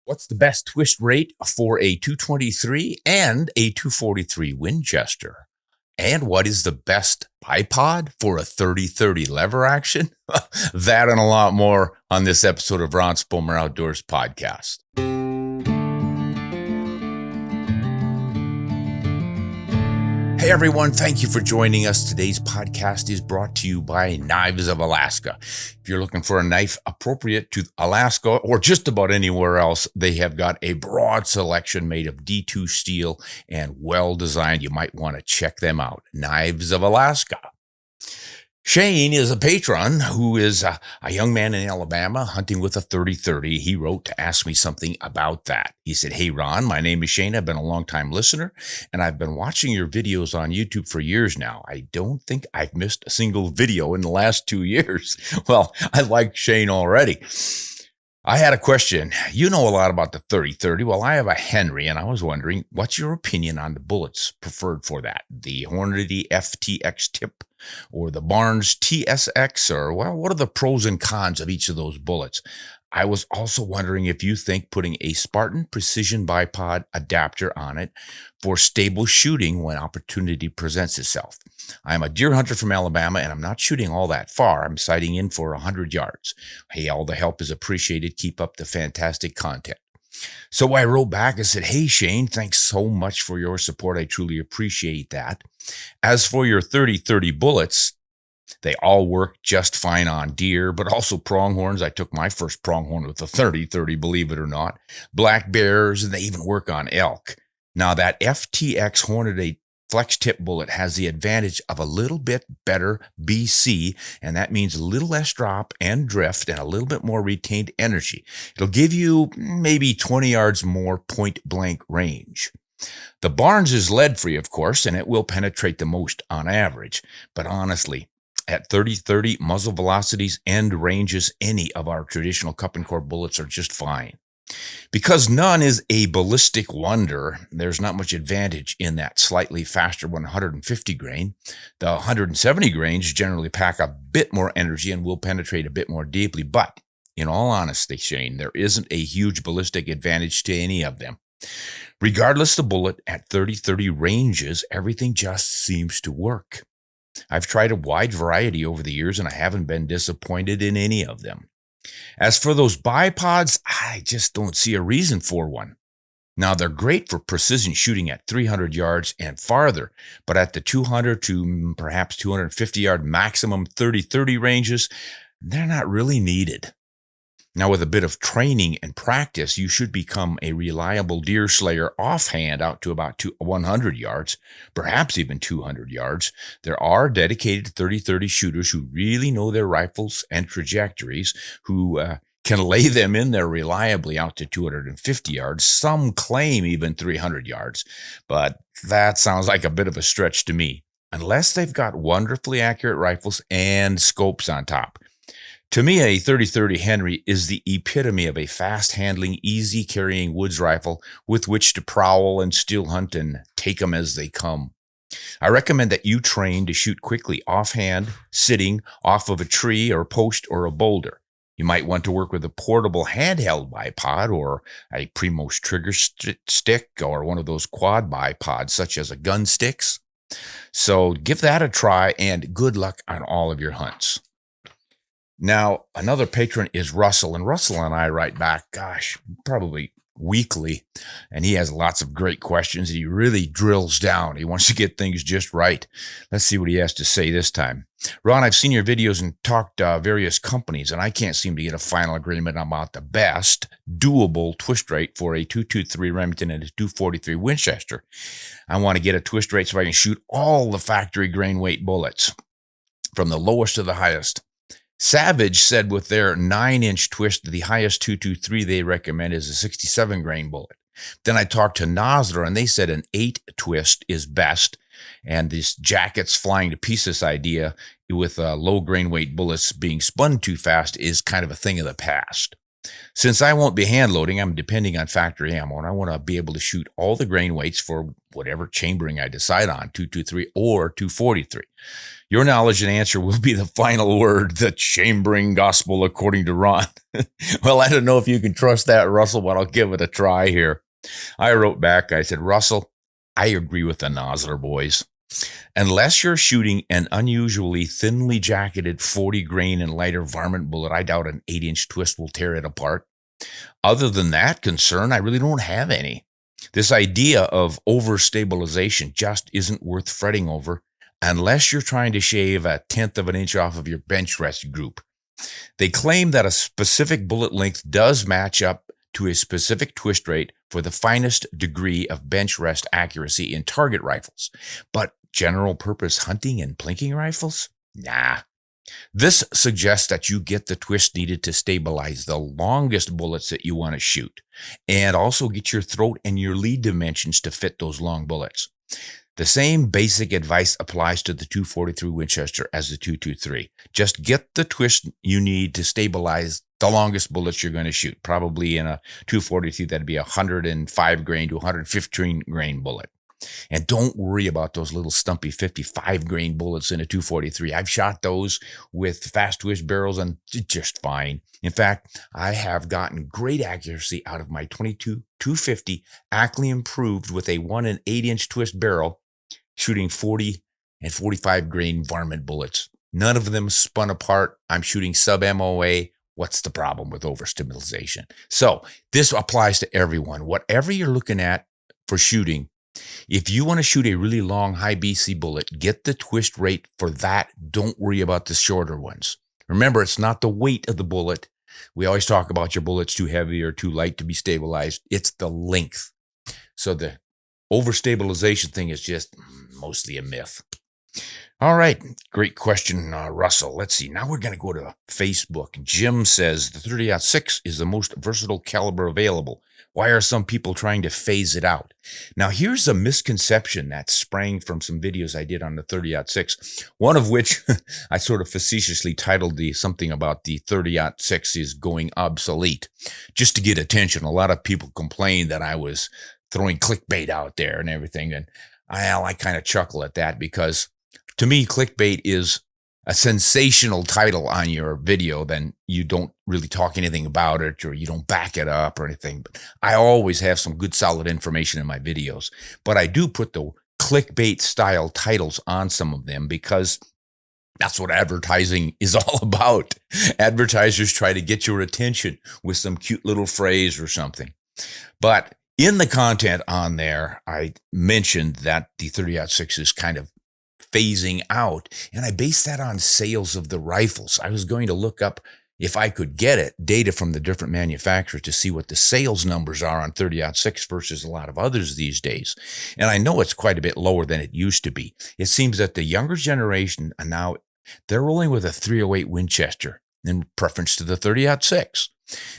What's the best twist rate for a 223 and a 243 Winchester? And what is the best bipod for a 30-30 lever action? That and a lot more on this episode of Ron Spomer Outdoors Podcast. Hey everyone, thank you for joining us. Today's podcast is brought to you by Knives of Alaska. If you're looking for a knife appropriate to Alaska or just about anywhere else, they have got a broad selection made of D2 steel and well designed. You might want to check them out. Knives of Alaska. Shane is a patron who is a young man in Alabama hunting with a 30-30. He wrote to ask me something about that. He said, "Hey, Ron, my name is Shane. I've been a long-time listener, and I've been watching your videos on YouTube for years now. I don't think I've missed a single video in the last 2 years." Well, I like Shane already. I had a question. You know a lot about the 30-30. Well, I have a Henry, and I was wondering, what's your opinion on the bullets preferred for that? The Hornady FTX tip or the Barnes TSX? Or, well, what are the pros and cons of each of those bullets? I was also wondering if you think putting a Spartan precision bipod adapter on it for stable shooting when opportunity presents itself. I'm a deer hunter from Alabama, and I'm not shooting all that far. I'm sighting in for 100 yards. Hey, all the help is appreciated. Keep up the fantastic content. So I wrote back and said, "Hey, Shane, thanks so much for your support. I truly appreciate that. As for your 30-30 bullets, they all work just fine on deer, but also pronghorns. I took my first pronghorn with a 30-30, believe it or not. Black bears, and they even work on elk. Now, that FTX Hornady flex tip bullet has the advantage of a little bit better BC, and that means a little less drop and drift and a little bit more retained energy. It'll give you maybe 20 yards more point blank range. The Barnes is lead free, of course, and it will penetrate the most on average. But honestly, at 30-30 muzzle velocities and ranges, any of our traditional cup and core bullets are just fine. Because none is a ballistic wonder, there's not much advantage in that slightly faster 150 grain. The 170 grains generally pack a bit more energy and will penetrate a bit more deeply. But in all honesty, Shane, there isn't a huge ballistic advantage to any of them. Regardless the bullet, at 30-30 ranges, everything just seems to work. I've tried a wide variety over the years, and I haven't been disappointed in any of them. As for those bipods, I just don't see a reason for one. Now, they're great for precision shooting at 300 yards and farther, but at the 200 to perhaps 250 yard maximum 30-30 ranges, they're not really needed. Now, with a bit of training and practice, you should become a reliable deer slayer offhand out to about 100 yards, perhaps even 200 yards. There are dedicated 30-30 shooters who really know their rifles and trajectories, who can lay them in there reliably out to 250 yards. Some claim even 300 yards, but that sounds like a bit of a stretch to me, unless they've got wonderfully accurate rifles and scopes on top. To me, a 30-30 Henry is the epitome of a fast-handling, easy-carrying woods rifle with which to prowl and still hunt and take them as they come. I recommend that you train to shoot quickly offhand, sitting off of a tree or post or a boulder. You might want to work with a portable handheld bipod or a Primos trigger stick or one of those quad bipods such as a gun sticks. So give that a try and good luck on all of your hunts. Now, another patron is Russell, and Russell and I write back, probably weekly, and he has lots of great questions. He really drills down. He wants to get things just right. Let's see what he has to say this time. "Ron, I've seen your videos and talked to various companies, and I can't seem to get a final agreement about the best doable twist rate for a 223 Remington and a 243 Winchester. I want to get a twist rate so I can shoot all the factory grain weight bullets, from the lowest to the highest. Savage said with their 9-inch twist, the highest 223 they recommend is a 67 grain bullet. Then I talked to Nosler, and they said an 8 twist is best. And this jackets flying to pieces idea with low grain weight bullets being spun too fast is kind of a thing of the past. Since I won't be hand loading, I'm depending on factory ammo, and I want to be able to shoot all the grain weights for whatever chambering I decide on, 223 or 243. Your knowledge and answer will be the final word, the chambering gospel, according to Ron. Well, I don't know if you can trust that, Russell, but I'll give it a try here. I wrote back, I said, Russell, I agree with the Nosler boys. Unless you're shooting an unusually thinly jacketed 40 grain and lighter varmint bullet, I doubt an 8-inch twist will tear it apart. Other than that concern, I really don't have any. This idea of overstabilization just isn't worth fretting over unless you're trying to shave a tenth of an inch off of your bench rest group. They claim that a specific bullet length does match up to a specific twist rate for the finest degree of bench rest accuracy in target rifles. But general purpose hunting and plinking rifles? Nah. This suggests that you get the twist needed to stabilize the longest bullets that you want to shoot, and also get your throat and your lead dimensions to fit those long bullets. The same basic advice applies to the 243 Winchester as the 223. Just get the twist you need to stabilize the longest bullets you're going to shoot. Probably in a 243, that'd be a 105 grain to 115 grain bullet. And don't worry about those little stumpy 55 grain bullets in a 243. I've shot those with fast twist barrels and just fine. In fact, I have gotten great accuracy out of my 22 250 Ackley improved with a 1 and 8-inch twist barrel, shooting 40 and 45 grain varmint bullets. None of them spun apart. I'm shooting sub-MOA. What's the problem with overstabilization? So this applies to everyone. Whatever you're looking at for shooting, if you want to shoot a really long high BC bullet, get the twist rate for that. Don't worry about the shorter ones. Remember, it's not the weight of the bullet. We always talk about your bullet's too heavy or too light to be stabilized. It's the length. So the overstabilization thing is just mostly a myth. All right. Great question, Russell. Let's see. Now we're going to go to Facebook. Jim says the 30-06 is the most versatile caliber available. Why are some people trying to phase it out? Now, here's a misconception that sprang from some videos I did on the 30-06, one of which I sort of facetiously titled something about the 30-06 is going obsolete, just to get attention. A lot of people complained that I was throwing clickbait out there and everything, and I kind of chuckle at that because to me, clickbait is a sensational title on your video, then you don't really talk anything about it or you don't back it up or anything. But I always have some good solid information in my videos, but I do put the clickbait style titles on some of them because that's what advertising is all about. Advertisers try to get your attention with some cute little phrase or something. But in the content on there, I mentioned that the 30-06 is kind of phasing out, and I based that on sales of the rifles. I was going to look up, if I could get it, data from the different manufacturers to see what the sales numbers are on 30-06 versus a lot of others these days. And I know it's quite a bit lower than it used to be. It seems that the younger generation are now, they're rolling with a 308 Winchester in preference to the 30-06.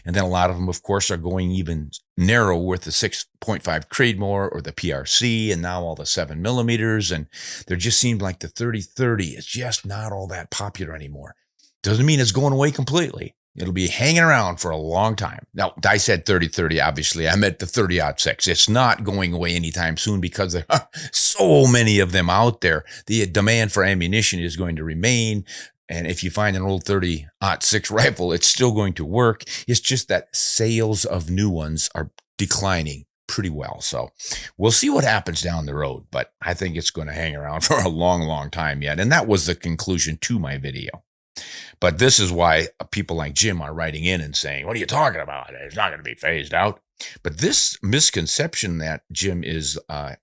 And then a lot of them, of course, are going even narrow with the 6.5 Creedmoor or the PRC and now all the 7 millimeters. And there just seemed like the 30-30 is just not all that popular anymore. Doesn't mean it's going away completely. It'll be hanging around for a long time. Now, I said 30-30, obviously. I meant the 30-06. It's not going away anytime soon because there are so many of them out there. The demand for ammunition is going to remain. And if you find an old 30-06 rifle, it's still going to work. It's just that sales of new ones are declining pretty well. So we'll see what happens down the road, but I think it's going to hang around for a long, long time yet. And that was the conclusion to my video. But this is why people like Jim are writing in and saying, what are you talking about? It's not going to be phased out. But this misconception that Jim is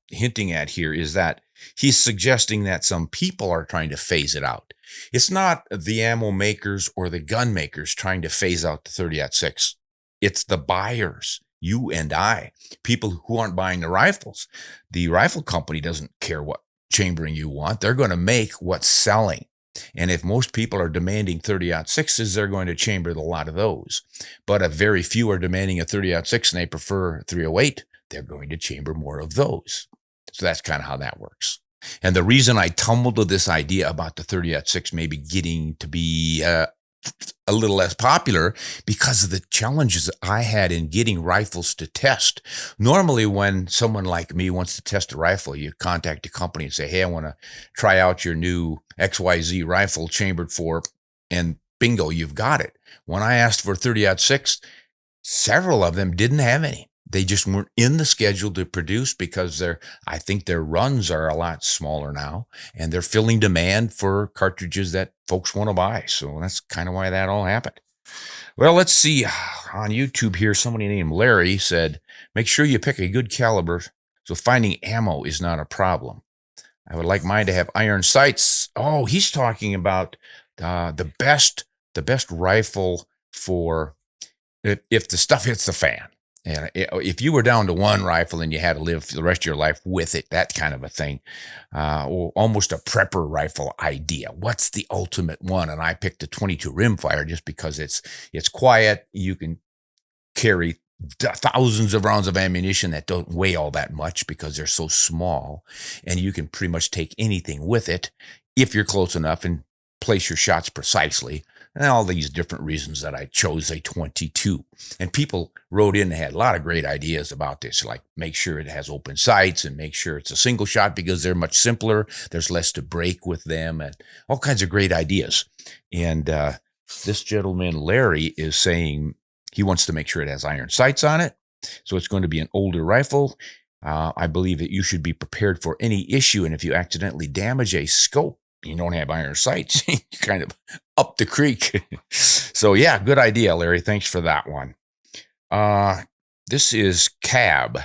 hinting at here is that he's suggesting that some people are trying to phase it out. It's not the ammo makers or the gun makers trying to phase out the 30-06. It's the buyers, you and I, people who aren't buying the rifles. The rifle company doesn't care what chambering you want. They're going to make what's selling. And if most people are demanding 30-06s, they're going to chamber a lot of those. But if very few are demanding a 30-06 and they prefer 308, they're going to chamber more of those. So that's kind of how that works. And the reason I tumbled to this idea about the 30-06 maybe getting to be a little less popular because of the challenges I had in getting rifles to test. Normally, when someone like me wants to test a rifle, you contact a company and say, "Hey, I want to try out your new XYZ rifle chambered for," and bingo, you've got it. When I asked for 30-06, several of them didn't have any. They just weren't in the schedule to produce because I think their runs are a lot smaller now, and they're filling demand for cartridges that folks want to buy. So that's kind of why that all happened. Well, let's see. On YouTube here, somebody named Larry said, make sure you pick a good caliber so finding ammo is not a problem. I would like mine to have iron sights. Oh, he's talking about the best rifle for if the stuff hits the fan. And if you were down to one rifle and you had to live the rest of your life with it, that kind of a thing, or almost a prepper rifle idea. What's the ultimate one? And I picked a 22 rimfire just because it's quiet. You can carry thousands of rounds of ammunition that don't weigh all that much because they're so small, and you can pretty much take anything with it if you're close enough and place your shots precisely. And all these different reasons that I chose a 22. And people wrote in and had a lot of great ideas about this, like make sure it has open sights and make sure it's a single shot because they're much simpler. There's less to break with them and all kinds of great ideas. And this gentleman, Larry, is saying he wants to make sure it has iron sights on it. So it's going to be an older rifle. I believe that you should be prepared for any issue. And if you accidentally damage a scope, you don't have iron sights, you kind of up the creek. So yeah, good idea, Larry. Thanks for that one. This is Cab.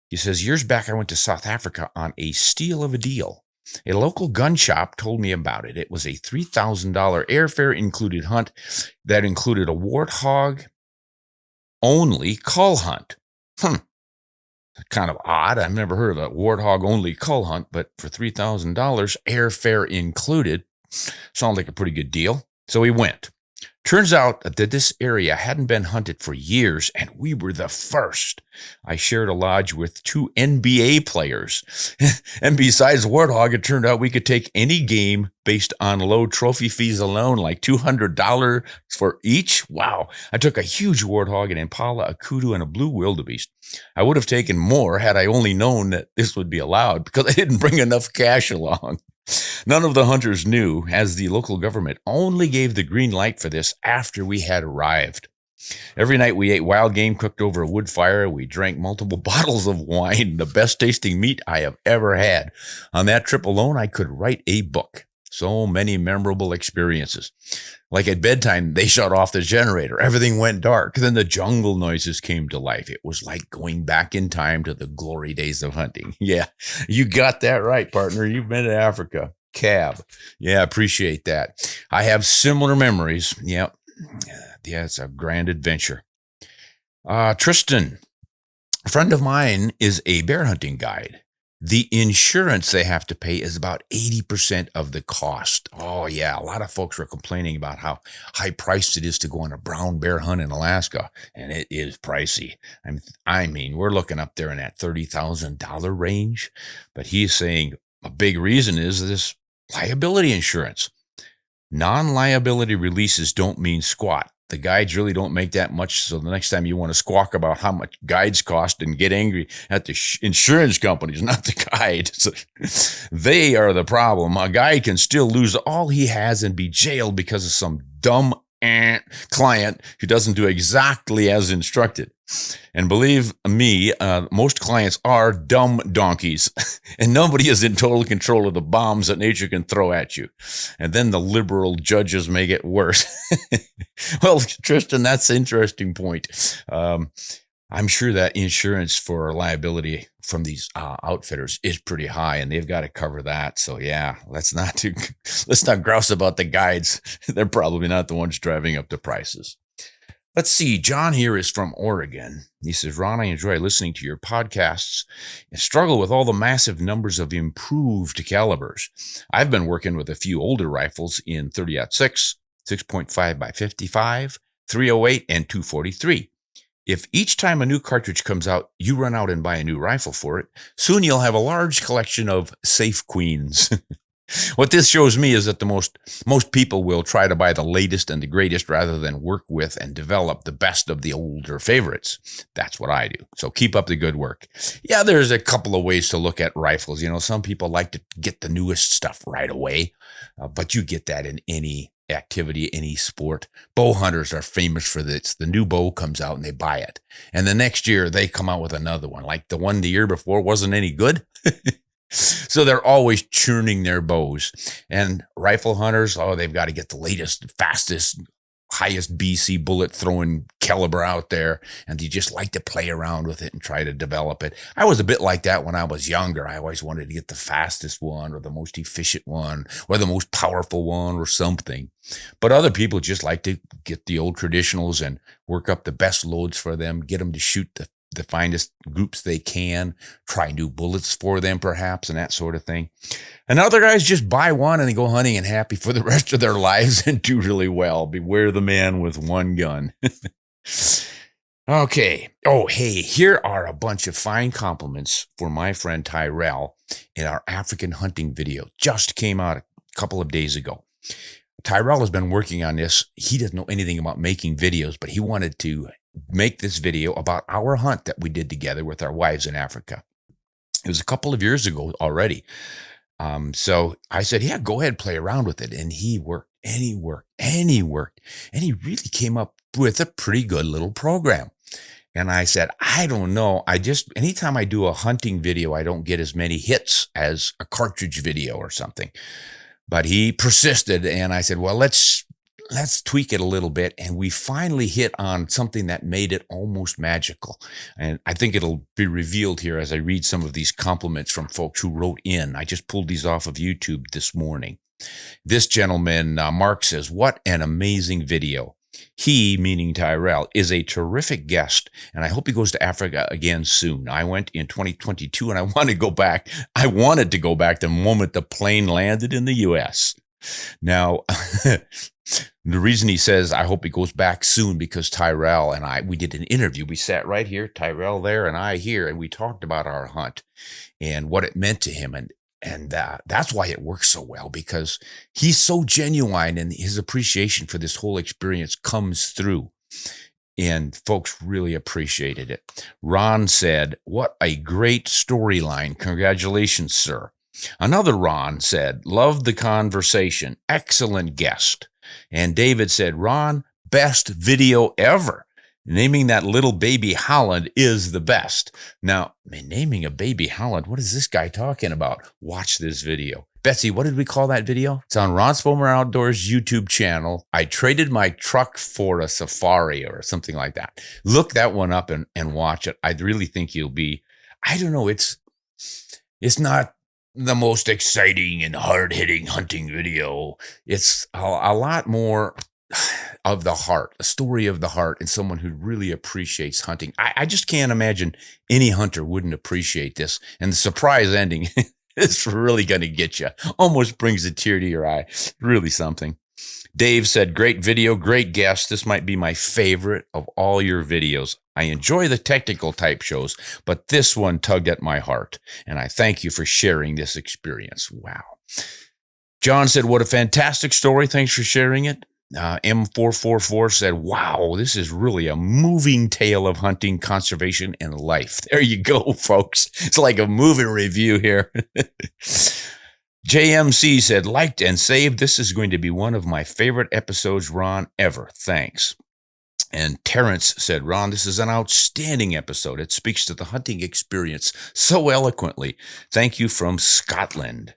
He says, years back, I went to South Africa on a steal of a deal. A local gun shop told me about it. It was a $3,000 airfare included hunt that included a warthog only cull hunt. Kind of odd. I've never heard of a warthog only cull hunt, but for $3,000, airfare included, sounded like a pretty good deal. So we went. Turns out that this area hadn't been hunted for years, and we were the first. I shared a lodge with 2 NBA players. And besides warthog, it turned out we could take any game based on low trophy fees alone, like $200 for each. Wow. I took a huge warthog, an impala, a kudu, and a blue wildebeest. I would have taken more had I only known that this would be allowed because I didn't bring enough cash along. None of the hunters knew, as the local government only gave the green light for this after we had arrived. Every night we ate wild game cooked over a wood fire. We drank multiple bottles of wine, the best tasting meat I have ever had. On that trip alone, I could write a book. So many memorable experiences. Like at bedtime, they shut off the generator. Everything went dark. Then the jungle noises came to life. It was like going back in time to the glory days of hunting. Yeah, you got that right, partner. You've been to Africa. Cab. Yeah, appreciate that. I have similar memories. Yep. Yeah, it's a grand adventure. Tristan, a friend of mine is a bear hunting guide. The insurance they have to pay is about 80% of the cost. Oh, yeah. A lot of folks are complaining about how high priced it is to go on a brown bear hunt in Alaska, and it is pricey. I mean, we're looking up there in that $30,000 range, but he's saying a big reason is this liability insurance. Non-liability releases don't mean squat. The guides really don't make that much. So the next time you want to squawk about how much guides cost and get angry at the insurance companies, not the guide. So they are the problem. A guy can still lose all he has and be jailed because of some dumb client who doesn't do exactly as instructed. And believe me, most clients are dumb donkeys, and nobody is in total control of the bombs that nature can throw at you. And then the liberal judges make it worse. Well, Tristan, that's an interesting point. I'm sure that insurance for liability from these outfitters is pretty high, and they've got to cover that. So yeah, let's not grouse about the guides. They're probably not the ones driving up the prices. Let's see. John here is from Oregon. He says, Ron, I enjoy listening to your podcasts and struggle with all the massive numbers of improved calibers. I've been working with a few older rifles in 30-06, 6.5 by 55, 308, and 243. If each time a new cartridge comes out, you run out and buy a new rifle for it, soon you'll have a large collection of safe queens. What this shows me is that the most people will try to buy the latest and the greatest rather than work with and develop the best of the older favorites. That's what I do. So keep up the good work. Yeah, there's a couple of ways to look at rifles. Some people like to get the newest stuff right away, but you get that in any activity, any sport. Bow hunters are famous for this. The new bow comes out and they buy it. And the next year they come out with another one. Like the one the year before wasn't any good. So they're always churning their bows. And rifle hunters, they've got to get the latest, fastest, highest BC bullet throwing caliber out there. And they just like to play around with it and try to develop it. I was a bit like that when I was younger. I always wanted to get the fastest one or the most efficient one or the most powerful one or something. But other people just like to get the old traditionals and work up the best loads for them, get them to shoot the finest groups they can, try new bullets for them perhaps, and that sort of thing. And other guys just buy one and they go hunting and happy for the rest of their lives and do really well. Beware the man with one gun. Okay. Oh, hey, here are a bunch of fine compliments for my friend Tyrell in our African hunting video. Just came out a couple of days ago. Tyrell has been working on this. He doesn't know anything about making videos, but he wanted to make this video about our hunt that we did together with our wives in Africa. It was a couple of years ago already. So I said, yeah, go ahead, play around with it. And he worked and he worked and he worked. And he really came up with a pretty good little program. And I said, I don't know. Anytime I do a hunting video, I don't get as many hits as a cartridge video or something. But he persisted. And I said, well, let's tweak it a little bit. And we finally hit on something that made it almost magical. And I think it'll be revealed here as I read some of these compliments from folks who wrote in. I just pulled these off of YouTube this morning. This gentleman, Mark, says, what an amazing video. He, meaning Tyrell, is a terrific guest, and I hope he goes to Africa again soon. I went in 2022, and I want to go back. I wanted to go back the moment the plane landed in the U.S. Now, the reason he says, I hope he goes back soon, because Tyrell and we did an interview. We sat right here, Tyrell there and I here, and we talked about our hunt and what it meant to him. And that's why it works so well, because he's so genuine and his appreciation for this whole experience comes through. And folks really appreciated it. Ron said, what a great storyline. Congratulations, sir. Another Ron said, loved the conversation. Excellent guest. And David said, Ron, best video ever. Naming that little baby Holland is the best. Now, naming a baby Holland, what is this guy talking about? Watch this video. Betsy, what did we call that video? It's on Ron Spomer Outdoors YouTube channel. I traded my truck for a safari or something like that. Look that one up and watch it. I really think you'll be, I don't know, it's not the most exciting and hard-hitting hunting video. It's a lot more of the heart, a story of the heart, and someone who really appreciates hunting. I just can't imagine any hunter wouldn't appreciate this. And the surprise ending is really going to get you. Almost brings a tear to your eye. Really something. Dave said, great video, great guest. This might be my favorite of all your videos. I enjoy the technical type shows, but this one tugged at my heart. And I thank you for sharing this experience. Wow. John said, what a fantastic story. Thanks for sharing it. M444 said, wow, this is really a moving tale of hunting, conservation, and life. There you go, folks. It's like a movie review here. JMC said, liked and saved. This is going to be one of my favorite episodes, Ron, ever. Thanks. And Terrence said, Ron, this is an outstanding episode. It speaks to the hunting experience so eloquently. Thank you from Scotland.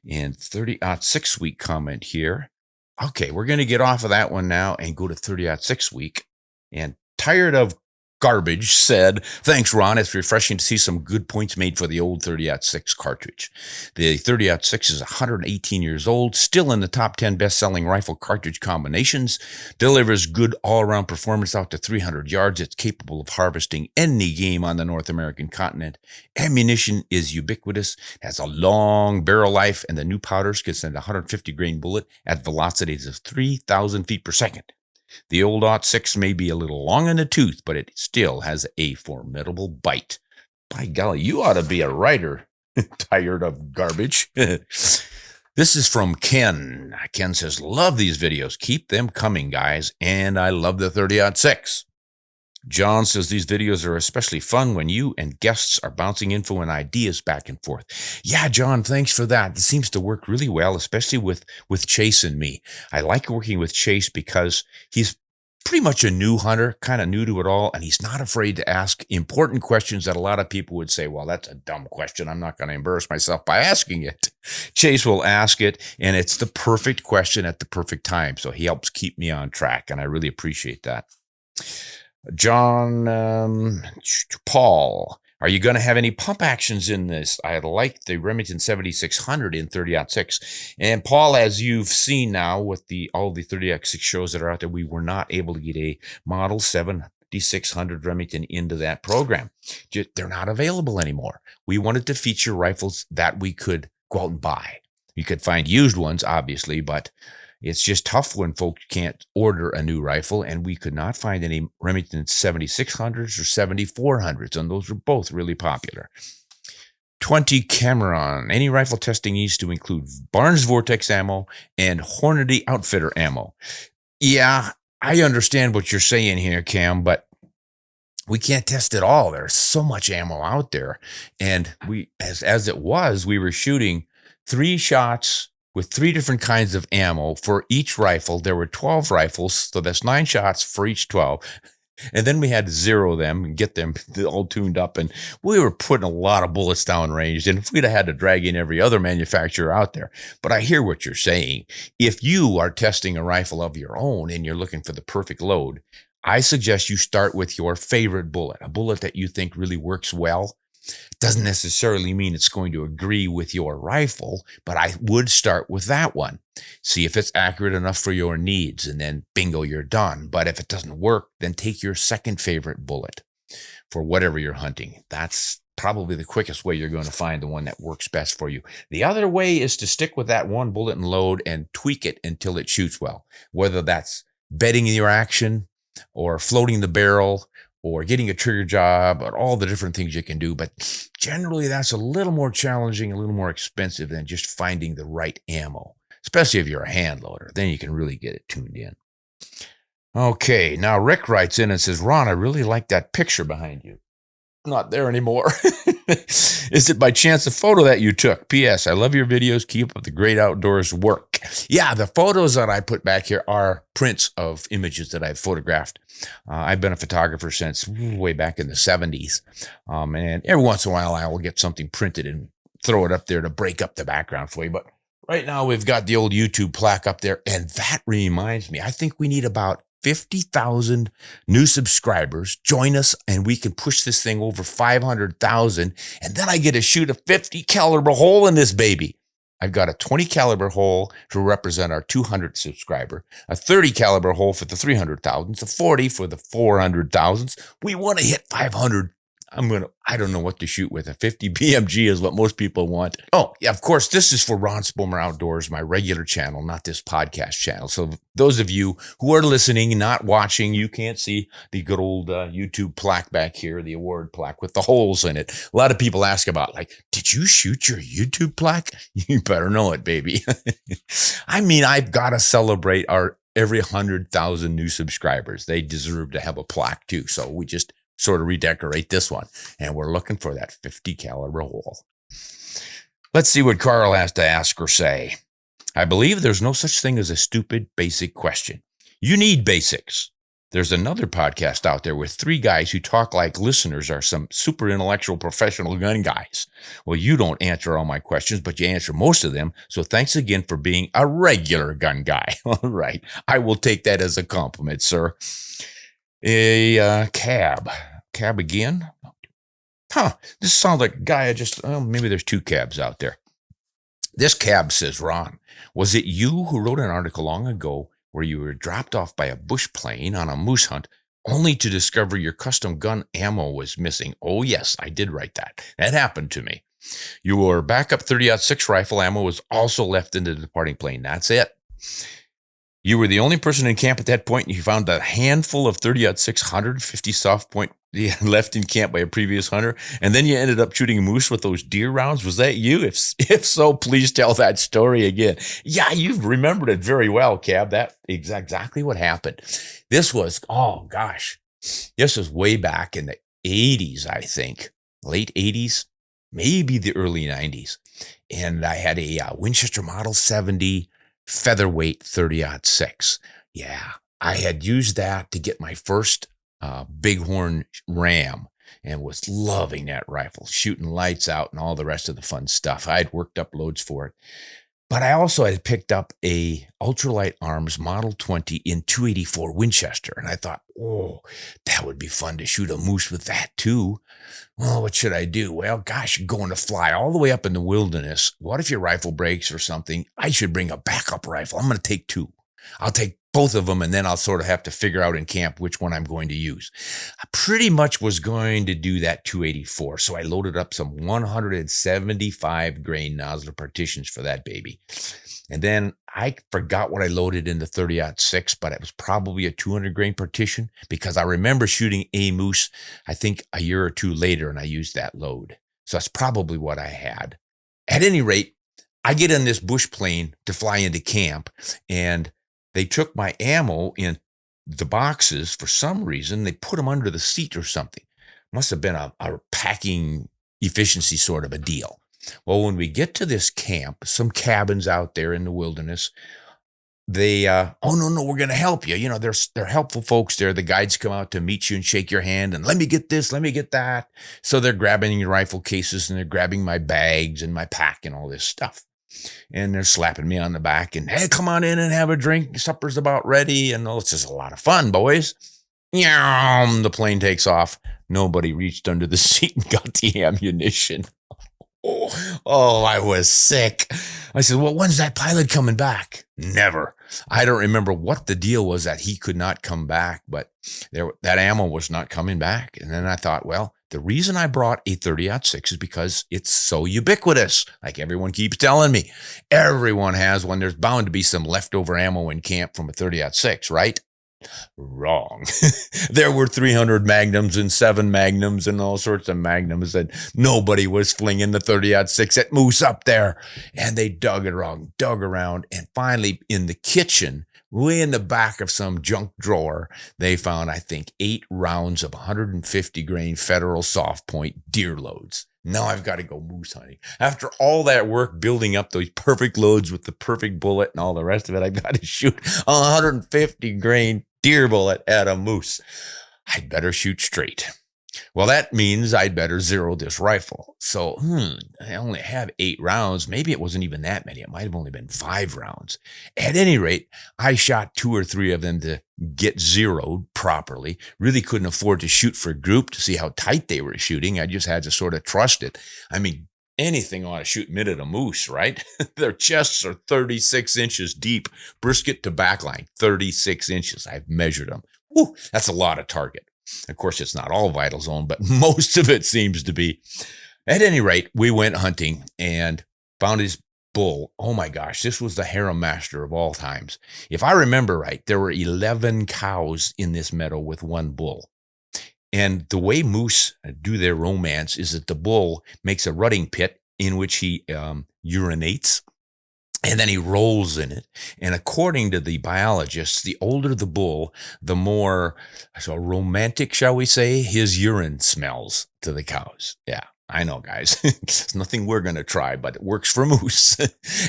And 30-6 week comment here. Okay, we're going to get off of that one now and go to 30-6 week. And Tired of Garbage said, thanks, Ron. It's refreshing to see some good points made for the old 30-6 cartridge. The 30-6 is 118 years old, still in the top 10 best-selling rifle cartridge combinations, delivers good all-around performance out to 300 yards. It's capable of harvesting any game on the North American continent. Ammunition is ubiquitous, has a long barrel life, and the new powders can send a 150-grain bullet at velocities of 3,000 feet per second. The old .6 may be a little long in the tooth, but it still has a formidable bite. By golly, you ought to be a writer. Tired of Garbage. This is from Ken. Ken says, love these videos. Keep them coming, guys. And I love the 30-06. John says these videos are especially fun when you and guests are bouncing info and ideas back and forth. Yeah, John, thanks for that. It seems to work really well, especially with Chase and me. I like working with Chase because he's pretty much a new hunter, kind of new to it all, and he's not afraid to ask important questions that a lot of people would say, well, that's a dumb question. I'm not going to embarrass myself by asking it. Chase will ask it, and it's the perfect question at the perfect time. So he helps keep me on track, and I really appreciate that. John, Paul, are you going to have any pump actions in this? I like the Remington 7600 in 30-06. And Paul, as you've seen now with all the 30-06 shows that are out there, we were not able to get a Model 7600 Remington into that program. They're not available anymore. We wanted to feature rifles that we could go out and buy. You could find used ones, obviously, but it's just tough when folks can't order a new rifle, and we could not find any Remington 7600s or 7400s, and those were both really popular. 20 Cameron. Any rifle testing needs to include Barnes Vortex ammo and Hornady Outfitter ammo. Yeah, I understand what you're saying here, Cam, but we can't test it all. There's so much ammo out there, and as it was, we were shooting 3 shots with 3 different kinds of ammo for each rifle. There were 12 rifles, so that's 9 shots for each 12. And then we had to zero them and get them all tuned up. And we were putting a lot of bullets downrange. And if we'd have had to drag in every other manufacturer out there. But I hear what you're saying. If you are testing a rifle of your own and you're looking for the perfect load, I suggest you start with your favorite bullet, a bullet that you think really works well. Doesn't necessarily mean it's going to agree with your rifle, but I would start with that one. See if it's accurate enough for your needs, and then bingo, you're done. But if it doesn't work, then take your second favorite bullet for whatever you're hunting. That's probably the quickest way you're going to find the one that works best for you. The other way is to stick with that one bullet and load and tweak it until it shoots well, whether that's bedding your action or floating the barrel or getting a trigger job, or all the different things you can do. But generally, that's a little more challenging, a little more expensive than just finding the right ammo, especially if you're a hand loader. Then you can really get it tuned in. Okay, now Rick writes in and says, Ron, I really like that picture behind you. Not there anymore. Is it by chance a photo that you took? P.S. I love your videos. Keep up the great outdoors work. Yeah, the photos that I put back here are prints of images that I've photographed. I've been a photographer since way back in the 70s. And every once in a while, I will get something printed and throw it up there to break up the background for you. But right now, we've got the old YouTube plaque up there. And that reminds me, I think we need about 50,000 new subscribers. Join us and we can push this thing over 500,000. And then I get to shoot a 50 caliber hole in this baby. I've got a 20 caliber hole to represent our 200 subscriber, a 30 caliber hole for the 300,000s, a 40 for the 400,000s. We want to hit 500. I don't know what to shoot with. A 50 BMG is what most people want. Oh, yeah, of course, this is for Ron Spomer Outdoors, my regular channel, not this podcast channel. So those of you who are listening, not watching, you can't see the good old YouTube plaque back here, the award plaque with the holes in it. A lot of people ask about, like, did you shoot your YouTube plaque? You better know it, baby. I mean, I've got to celebrate our every 100,000 new subscribers. They deserve to have a plaque too. So we just sort of redecorate this one. And we're looking for that 50 caliber hole. Let's see what Carl has to ask or say. I believe there's no such thing as a stupid basic question. You need basics. There's another podcast out there with 3 guys who talk like listeners are some super intellectual professional gun guys. Well, you don't answer all my questions, but you answer most of them. So thanks again for being a regular gun guy. All right. I will take that as a compliment, sir. A cab again. This sounds like a guy maybe there's 2 cabs out there. This cab says, Ron, was it you who wrote an article long ago where you were dropped off by a bush plane on a moose hunt only to discover your custom gun ammo was missing? Oh yes, I did write that. That happened to me. Your backup 30-06 rifle ammo was also left in the departing plane. That's it. You were the only person in camp at that point, and you found a handful of 30-06 150 soft point Yeah, left in camp by a previous hunter, and then you ended up shooting a moose with those deer rounds. Was that you? If so, please tell that story again. Yeah, you've remembered it very well, Cab. That exactly what happened. This was, oh gosh, this was way back in the 80s, I think, late 80s, maybe the early 90s, and I had a Winchester Model 70 featherweight 30-06. Yeah, I had used that to get my first bighorn ram and was loving that rifle, shooting lights out and all the rest of the fun stuff. I'd worked up loads for it. But I also had picked up a ultralight arms Model 20 in 284 Winchester. And I thought, oh, that would be fun to shoot a moose with that too. Well, what should I do? Well, gosh, you're going to fly all the way up in the wilderness. What if your rifle breaks or something? I should bring a backup rifle. I'm going to take two. I'll take both of them, and then I'll sort of have to figure out in camp which one I'm going to use. I pretty much was going to do that 284, so I loaded up some 175 grain nozzler partitions for that baby. And then I forgot what I loaded in the 30-06, but it was probably a 200 grain partition because I remember shooting a moose, I think a year or two later, and I used that load. So that's probably what I had. At any rate, I get in this bush plane to fly into camp, and they took my ammo in the boxes for some reason. They put them under the seat or something. Must have been a packing efficiency sort of a deal. Well, when we get to this camp, some cabins out there in the wilderness, they, oh, no, we're going to help you. You know, they're helpful folks there. The guides come out to meet you and shake your hand and let me get this, let me get that. So they're grabbing your rifle cases and they're grabbing my bags and my pack and all this stuff. And they're slapping me on the back and, hey, come on in and have a drink. Supper's about ready. And it's just a lot of fun, boys. The plane takes off. Nobody reached under the seat and got the ammunition. Oh, I was sick. I said, well, when's that pilot coming back? Never. I don't remember what the deal was that he could not come back, but that ammo was not coming back. And then I thought, well, the reason I brought a 30-06 is because it's so ubiquitous. Like everyone keeps telling me, everyone has one. There's bound to be some leftover ammo in camp from a 30-06, right? Wrong. There were 300 magnums and 7 magnums and all sorts of magnums, and nobody was flinging the 30-06 at moose up there. And they dug around, and finally in the kitchen, way in the back of some junk drawer, they found, I think, 8 rounds of 150 grain Federal soft point deer loads. Now I've got to go moose hunting. After all that work building up those perfect loads with the perfect bullet and all the rest of it, I've got to shoot a 150 grain deer bullet at a moose. I'd better shoot straight. Well, that means I'd better zero this rifle. So, I only have 8 rounds. Maybe it wasn't even that many. It might have only been 5 rounds. At any rate, I shot 2 or 3 of them to get zeroed properly. Really couldn't afford to shoot for a group to see how tight they were shooting. I just had to sort of trust it. I mean, anything ought to shoot mid at a moose, right? Their chests are 36 inches deep, brisket to backline, 36 inches. I've measured them. Whew, that's a lot of target. Of course, it's not all vital zone, but most of it seems to be. At any rate, we went hunting and found his bull. Oh my gosh, this was the harem master of all times. If I remember right, there were 11 cows in this meadow with 1 bull. And the way moose do their romance is that the bull makes a rutting pit in which he urinates. And then he rolls in it. And according to the biologists, the older the bull, the more romantic, shall we say, his urine smells to the cows. Yeah, I know, guys. It's nothing we're going to try, but it works for moose.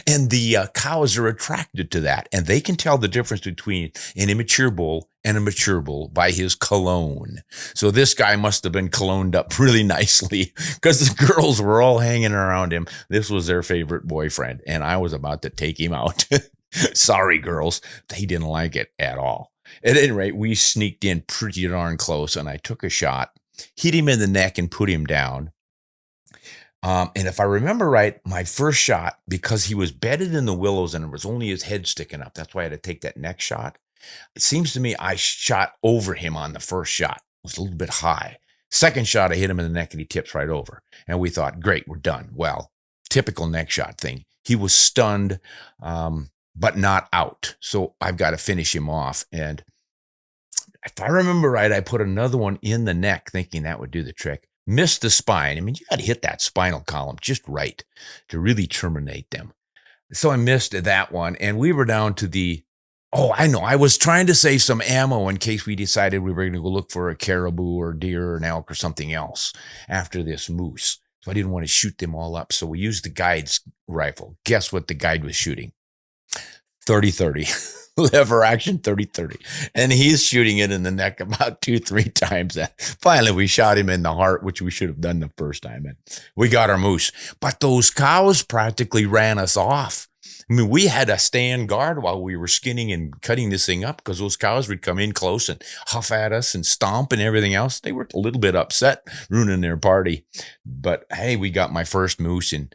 And the cows are attracted to that. And they can tell the difference between an immature bull and a mature bull by his cologne. So this guy must have been cologned up really nicely because the girls were all hanging around him. This was their favorite boyfriend, and I was about to take him out. Sorry, girls. They didn't like it at all. At any rate, we sneaked in pretty darn close, and I took a shot, hit him in the neck, and put him down. And if I remember right, my first shot, because he was bedded in the willows and it was only his head sticking up, that's why I had to take that neck shot. It seems to me I shot over him on the first shot. It was a little bit high. Second shot, I hit him in the neck and he tips right over. And we thought, great, we're done. Well, typical neck shot thing. He was stunned, but not out. So I've got to finish him off. And if I remember right, I put another one in the neck thinking that would do the trick. Missed the spine. I mean, you got to hit that spinal column just right to really terminate them. So I missed that one. And we were down to oh, I know. I was trying to save some ammo in case we decided we were going to go look for a caribou or deer or an elk or something else after this moose. So I didn't want to shoot them all up. So we used the guide's rifle. Guess what the guide was shooting? 30-30. Lever action 30-30. And he's shooting it in the neck about 2-3 times. Finally, we shot him in the heart, which we should have done the first time. And we got our moose. But those cows practically ran us off. I mean, we had to stand guard while we were skinning and cutting this thing up because those cows would come in close and huff at us and stomp and everything else. They were a little bit upset, ruining their party. But hey, we got my first moose, and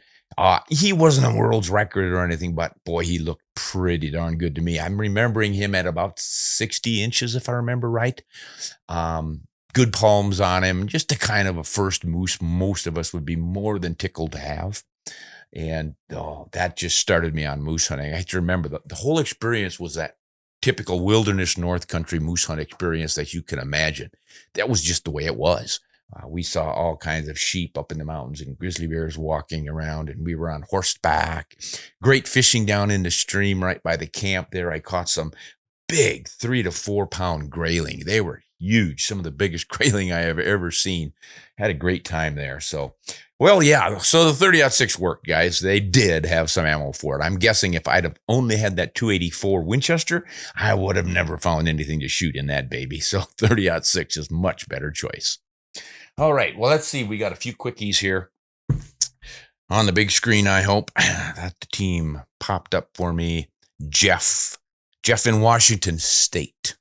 he wasn't a world's record or anything, but boy, he looked pretty darn good to me. I'm remembering him at about 60 inches, if I remember right. Good palms on him, just a kind of a first moose most of us would be more than tickled to have. And that just started me on moose hunting. I have to remember the whole experience was that typical wilderness North Country moose hunt experience that you can imagine. That was just the way it was. We saw all kinds of sheep up in the mountains and grizzly bears walking around, and we were on horseback. Great fishing down in the stream right by the camp there. I caught some big 3 to 4 pound grayling. They were huge, some of the biggest grayling I have ever seen. Had a great time there. So, well, yeah, so the 30-06 worked, guys. They did have some ammo for it. I'm guessing if I'd have only had that 284 Winchester, I would have never found anything to shoot in that baby. So 30-06 is much better choice. All right, well, let's see. We got a few quickies here on the big screen, I hope. That the team popped up for me. Jeff in Washington State.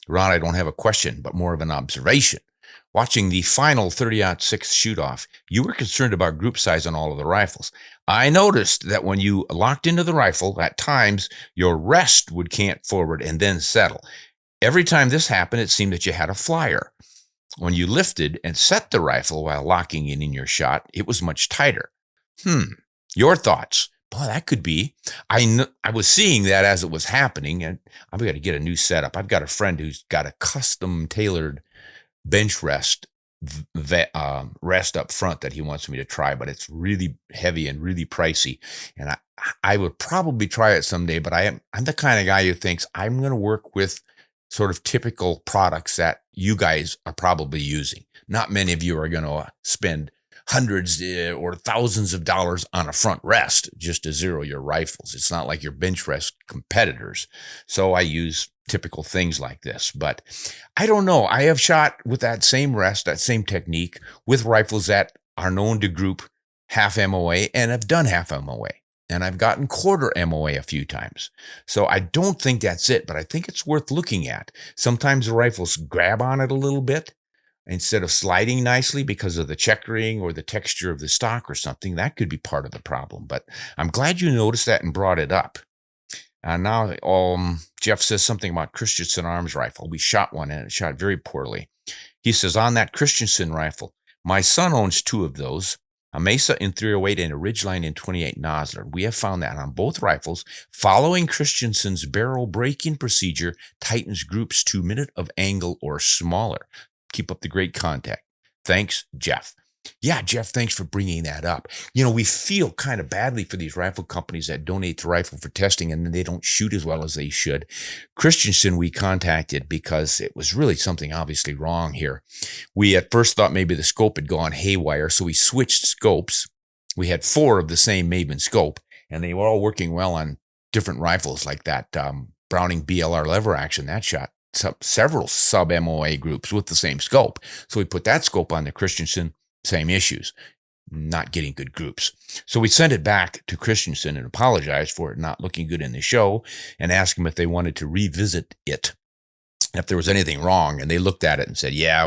Ron, I don't have a question, but more of an observation. Watching the final 30-06 shoot-off, you were concerned about group size on all of the rifles. I noticed that when you locked into the rifle, at times, your rest would cant forward and then settle. Every time this happened, it seemed that you had a flyer. When you lifted and set the rifle while locking it in your shot, it was much tighter. Your thoughts? Boy, that could be. I was seeing that as it was happening, and I've got to get a new setup. I've got a friend who's got a custom-tailored bench rest up front that he wants me to try, but it's really heavy and really pricey. And I would probably try it someday, but I'm the kind of guy who thinks I'm going to work with sort of typical products that you guys are probably using. Not many of you are going to spend hundreds or thousands of dollars on a front rest just to zero your rifles. It's not like your bench rest competitors. So I use typical things like this, but I don't know. I have shot with that same rest, that same technique with rifles that are known to group half MOA and have done half MOA. And I've gotten quarter MOA a few times. So I don't think that's it, but I think it's worth looking at. Sometimes the rifles grab on it a little bit instead of sliding nicely because of the checkering or the texture of the stock or something. That could be part of the problem, but I'm glad you noticed that and brought it up. Now, Jeff says something about Christensen Arms rifle. We shot one and it shot very poorly. He says, on that Christensen rifle, my son owns 2 of those, a Mesa in 308 and a Ridgeline in 28 Nosler. We have found that on both rifles, following Christensen's barrel break-in procedure tightens groups to minute of angle or smaller. Keep up the great contact. Thanks, Jeff. Yeah, Jeff, thanks for bringing that up. You know, we feel kind of badly for these rifle companies that donate the rifle for testing and then they don't shoot as well as they should. Christensen we contacted because it was really something obviously wrong here. We at first thought maybe the scope had gone haywire, so we switched scopes. We had 4 of the same Maven scope, and they were all working well on different rifles like that Browning BLR lever action. That shot several sub-MOA groups with the same scope. So we put that scope on the Christensen. Same issues, not getting good groups. So we sent it back to Christensen and apologized for it not looking good in the show and asked them if they wanted to revisit it, if there was anything wrong. And they looked at it and said, yeah,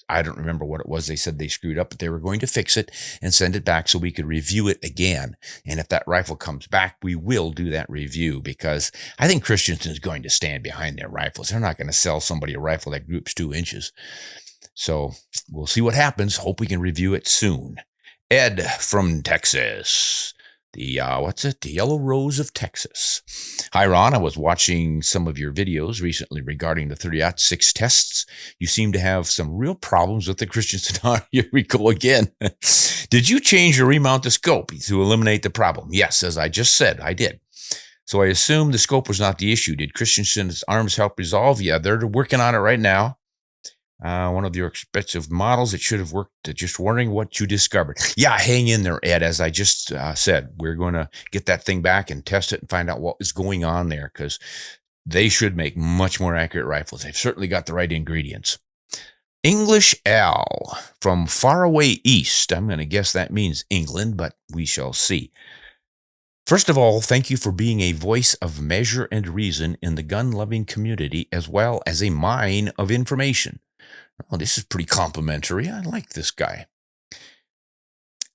I don't remember what it was. They said they screwed up, but they were going to fix it and send it back so we could review it again. And if that rifle comes back, we will do that review because I think Christensen is going to stand behind their rifles. They're not going to sell somebody a rifle that groups 2 inches. So we'll see what happens. Hope we can review it soon. Ed from Texas. The Yellow Rose of Texas. Hi, Ron. I was watching some of your videos recently regarding the 30-06 tests. You seem to have some real problems with the Christensen. Here we go again. Did you change or remount the scope to eliminate the problem? Yes, as I just said, I did. So I assume the scope was not the issue. Did Christensen's arms help resolve? Yeah, they're working on it right now. One of your expensive models. It should have worked. Just wondering what you discovered. Yeah, hang in there, Ed. As I just said, we're going to get that thing back and test it and find out what is going on there, because they should make much more accurate rifles. They've certainly got the right ingredients. English L from far away east. I'm going to guess that means England, but we shall see. First of all, thank you for being a voice of measure and reason in the gun-loving community, as well as a mine of information. Oh, this is pretty complimentary. I like this guy.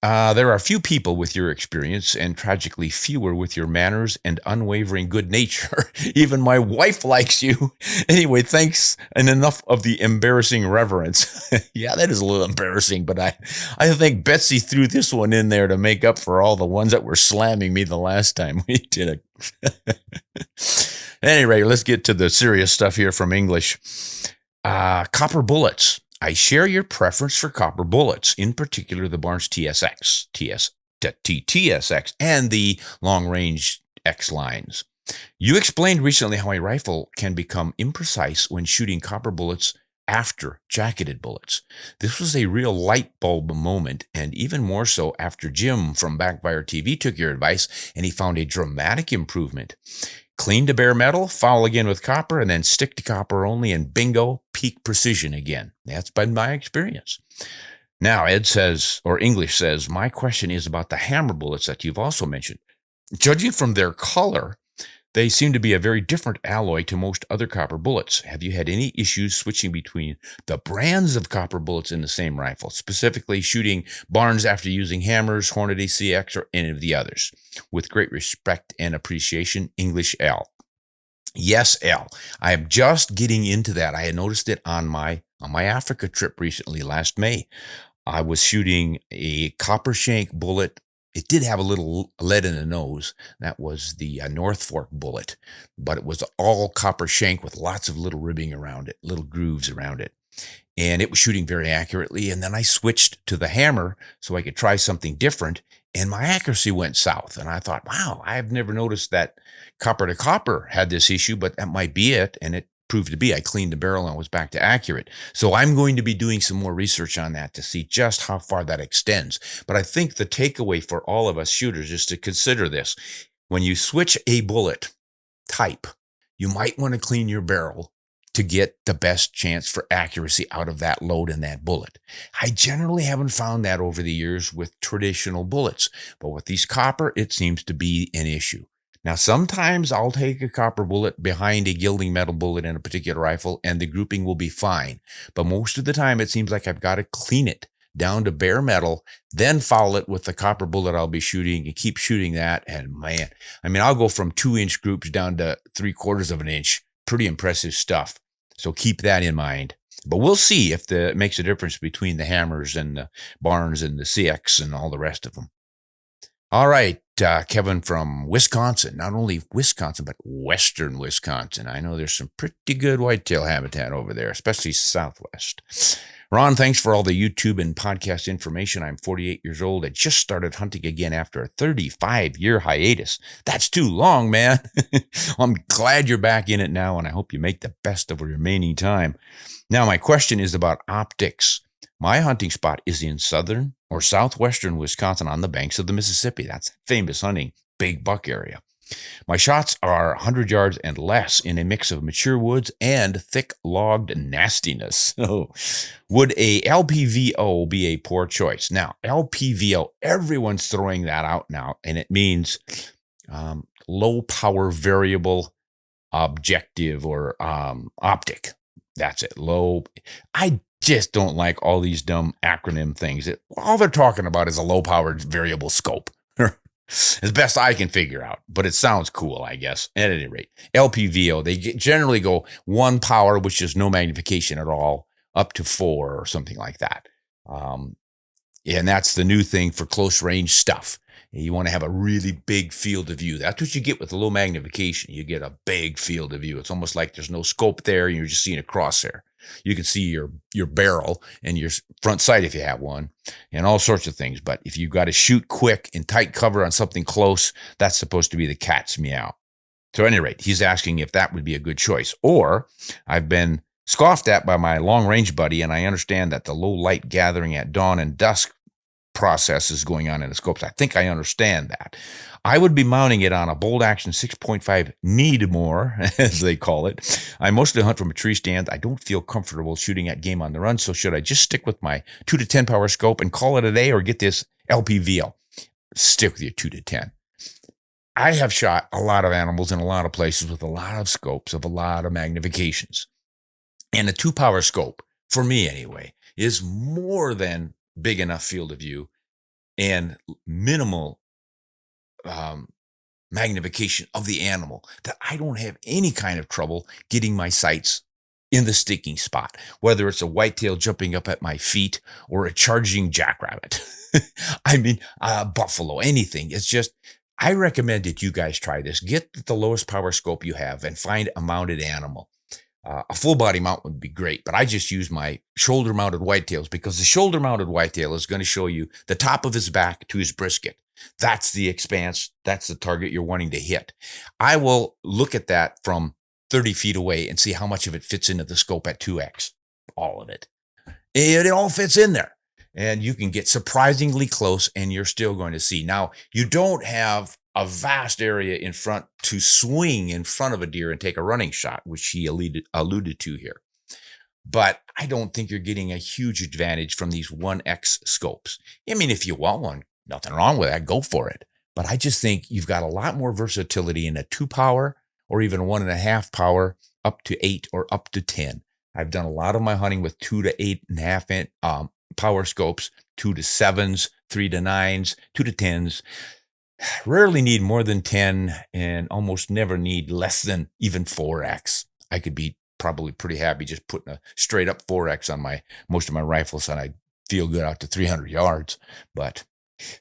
There are few people with your experience and tragically fewer with your manners and unwavering good nature. Even my wife likes you. Anyway, thanks, and enough of the embarrassing reverence. Yeah, that is a little embarrassing, but I think Betsy threw this one in there to make up for all the ones that were slamming me the last time we did it. Anyway, let's get to the serious stuff here from English. Copper bullets. I share your preference for copper bullets, in particular the Barnes TSX, TSX, and the long-range X lines. You explained recently how a rifle can become imprecise when shooting copper bullets after jacketed bullets. This was a real light bulb moment, and even more so after Jim from Backfire TV took your advice, and he found a dramatic improvement. Clean to bare metal, foul again with copper, and then stick to copper only, and bingo, peak precision again. That's been my experience. Now, Ed says, or English says, my question is about the hammer bullets that you've also mentioned. Judging from their color, they seem to be a very different alloy to most other copper bullets. Have you had any issues switching between the brands of copper bullets in the same rifle, specifically shooting Barnes after using hammers, Hornady CX, or any of the others? With great respect and appreciation, English L. Yes, L. I am just getting into that. I had noticed it on my Africa trip recently, last May. I was shooting a copper shank bullet. It did have a little lead in the nose. That was the North Fork bullet, but it was all copper shank with lots of little ribbing around it, little grooves around it. And it was shooting very accurately. And then I switched to the hammer so I could try something different, and my accuracy went south. And I thought, wow, I've never noticed that copper to copper had this issue, but that might be it. And it proved to be. I cleaned the barrel and was back to accurate. So I'm going to be doing some more research on that to see just how far that extends. But I think the takeaway for all of us shooters is to consider this. When you switch a bullet type, you might want to clean your barrel to get the best chance for accuracy out of that load in that bullet. I generally haven't found that over the years with traditional bullets, but with these copper, it seems to be an issue. Now, sometimes I'll take a copper bullet behind a gilding metal bullet in a particular rifle, and the grouping will be fine. But most of the time, it seems like I've got to clean it down to bare metal, then foul it with the copper bullet I'll be shooting, and keep shooting that. And man, I mean, I'll go from 2-inch groups down to 3/4 of an inch. Pretty impressive stuff. So keep that in mind. But we'll see if it makes a difference between the hammers and the Barnes and the CX and all the rest of them. All right, Kevin from Wisconsin. Not only Wisconsin, but western Wisconsin. I know there's some pretty good whitetail habitat over there, especially southwest. Ron, thanks for all the YouTube and podcast information. I'm 48 years old. I just started hunting again after a 35-year hiatus. That's too long, man. I'm glad you're back in it now, and I hope you make the best of your remaining time. Now, my question is about optics. My hunting spot is in southern or southwestern Wisconsin on the banks of the Mississippi. That's famous hunting, big buck area. My shots are 100 yards and less in a mix of mature woods and thick logged nastiness. So, would a LPVO be a poor choice? Now, LPVO, everyone's throwing that out now, and it means low power variable objective or optic. That's it. Low. I just don't like all these dumb acronym things. All they're talking about is a low-powered variable scope. As best I can figure out, but it sounds cool, I guess. At any rate, LPVO, they generally go 1 power, which is no magnification at all, up to 4 or something like that. And that's the new thing for close range stuff. You want to have a really big field of view. That's what you get with low magnification. You get a big field of view. It's almost like there's no scope there. You're just seeing a crosshair. You can see your barrel and your front sight if you have one, and all sorts of things. But if you've got to shoot quick in tight cover on something close, that's supposed to be the cat's meow. So at any rate, he's asking if that would be a good choice. Or I've been scoffed at by my long range buddy, and I understand that the low light gathering at dawn and dusk process is going on in the scopes. I think I understand that. I would be mounting it on a bolt action 6.5 need more, as they call it. I mostly hunt from a tree stand. I don't feel comfortable shooting at game on the run, so should I just stick with my 2 to 10 power scope and call it a day, or get this LPVO? Stick with your 2 to 10. I have shot a lot of animals in a lot of places with a lot of scopes of a lot of magnifications. And a 2 power scope, for me anyway, is more than big enough field of view and minimal magnification of the animal that I don't have any kind of trouble getting my sights in the sticking spot, whether it's a whitetail jumping up at my feet or a charging jackrabbit. I mean, buffalo, anything. It's just, I recommend that you guys try this. Get the lowest power scope you have and find a mounted animal. A full body mount would be great, but I just use my shoulder mounted whitetails because the shoulder mounted whitetail is going to show you the top of his back to his brisket. That's the expanse. That's the target you're wanting to hit. I will look at that from 30 feet away and see how much of it fits into the scope at 2x. All of it. It all fits in there. And you can get surprisingly close and you're still going to see. Now, you don't have a vast area in front to swing in front of a deer and take a running shot, which he alluded to here. But I don't think you're getting a huge advantage from these 1x scopes. I mean, if you want one, nothing wrong with that, go for it. But I just think you've got a lot more versatility in a 2 power or even 1.5 power up to 8 or up to 10. I've done a lot of my hunting with 2 to 8.5 power scopes, 2 to 7s, 3 to 9s, 2 to 10s. Rarely need more than 10 and almost never need less than even 4x. I could be probably pretty happy just putting a straight up 4x on most of my rifles, and I feel good out to 300 yards. But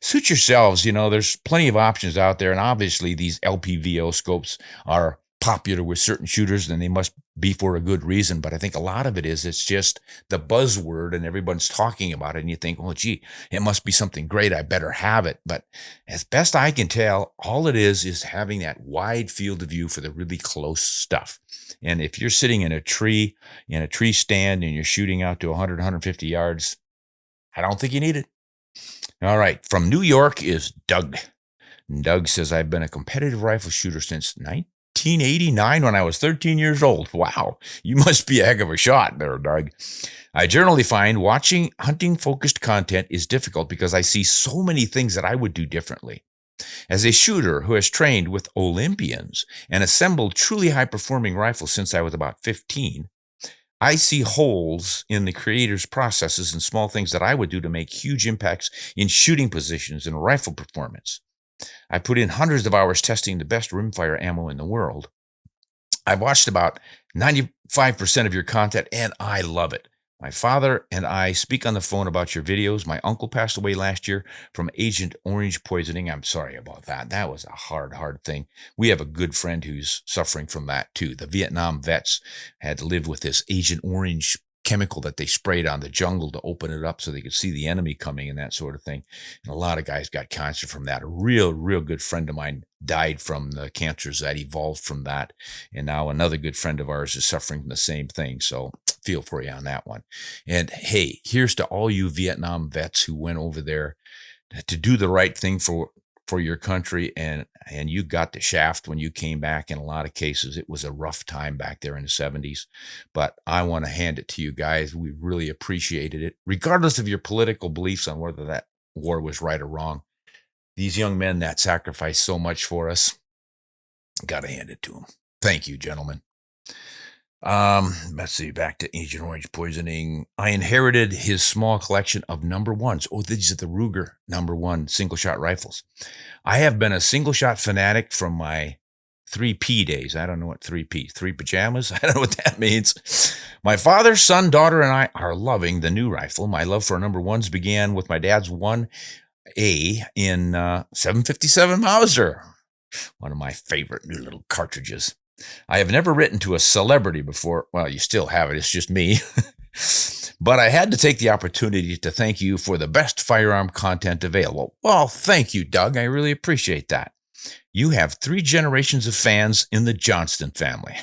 suit yourselves. There's plenty of options out there, and obviously these LPVO scopes are popular with certain shooters, and they must be for a good reason. But I think a lot of it's just the buzzword and everyone's talking about it. And you think, oh, gee, it must be something great. I better have it. But as best I can tell, all it is having that wide field of view for the really close stuff. And if you're sitting in a tree stand and you're shooting out to 100, 150 yards, I don't think you need it. All right. From New York is Doug. Doug says, I've been a competitive rifle shooter since 1989 when I was 13 years old. Wow, you must be a heck of a shot there, Doug. I generally find watching hunting-focused content is difficult because I see so many things that I would do differently. As a shooter who has trained with Olympians and assembled truly high-performing rifles since I was about 15, I see holes in the creator's processes and small things that I would do to make huge impacts in shooting positions and rifle performance. I put in hundreds of hours testing the best rimfire ammo in the world. I've watched about 95% of your content, and I love it. My father and I speak on the phone about your videos. My uncle passed away last year from Agent Orange poisoning. I'm sorry about that. That was a hard thing. We have a good friend who's suffering from that too. The Vietnam vets had to live with this Agent Orange chemical that they sprayed on the jungle to open it up so they could see the enemy coming and that sort of thing. And a lot of guys got cancer from that. A real good friend of mine died from the cancers that evolved from that. And now another good friend of ours is suffering from the same thing. So feel for you on that one. And hey, here's to all you Vietnam vets who went over there to do the right thing for your country, and you got the shaft when you came back. In a lot of cases, it was a rough time back there in the 70s, but I want to hand it to you guys. We really appreciated it, regardless of your political beliefs on whether that war was right or wrong. These young men that sacrificed so much for us, got to hand it to them. Thank you, gentlemen. Let's see, back to Agent Orange poisoning. I inherited his small collection of number ones. Oh, these are the Ruger number one single shot rifles. I have been a single shot fanatic from my 3P days. I don't know what 3P, three pajamas. I don't know what that means. My father, son, daughter, and I are loving the new rifle. My love for number ones began with my dad's 1A in 757 Mauser, one of my favorite new little cartridges. I have never written to a celebrity before. Well, you still have it. It's just me. But I had to take the opportunity to thank you for the best firearm content available. Well, thank you, Doug. I really appreciate that. You have 3 generations of fans in the Johnston family.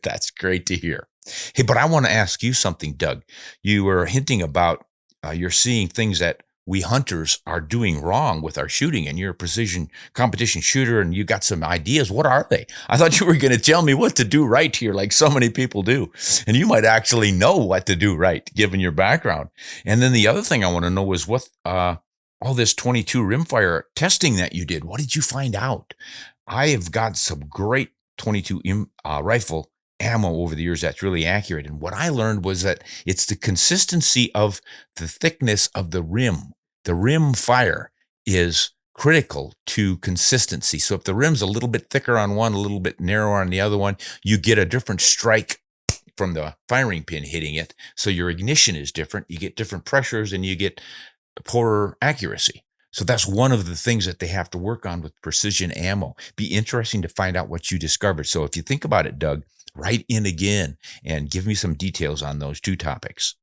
That's great to hear. Hey, but I want to ask you something, Doug. You were hinting about you're seeing things that we hunters are doing wrong with our shooting, and you're a precision competition shooter and you got some ideas. What are they? I thought you were going to tell me what to do right here, like so many people do. And you might actually know what to do right, given your background. And then the other thing I want to know is what all this 22 rimfire testing that you did. What did you find out? I have got some great 22 rifle ammo over the years that's really accurate. And what I learned was that it's the consistency of the thickness of the rim. The rim fire is critical to consistency. So if the rim's a little bit thicker on one, a little bit narrower on the other one, you get a different strike from the firing pin hitting it. So your ignition is different. You get different pressures and you get poorer accuracy. So that's one of the things that they have to work on with precision ammo. Be interesting to find out what you discovered. So if you think about it, Doug, write in again and give me some details on those 2 topics.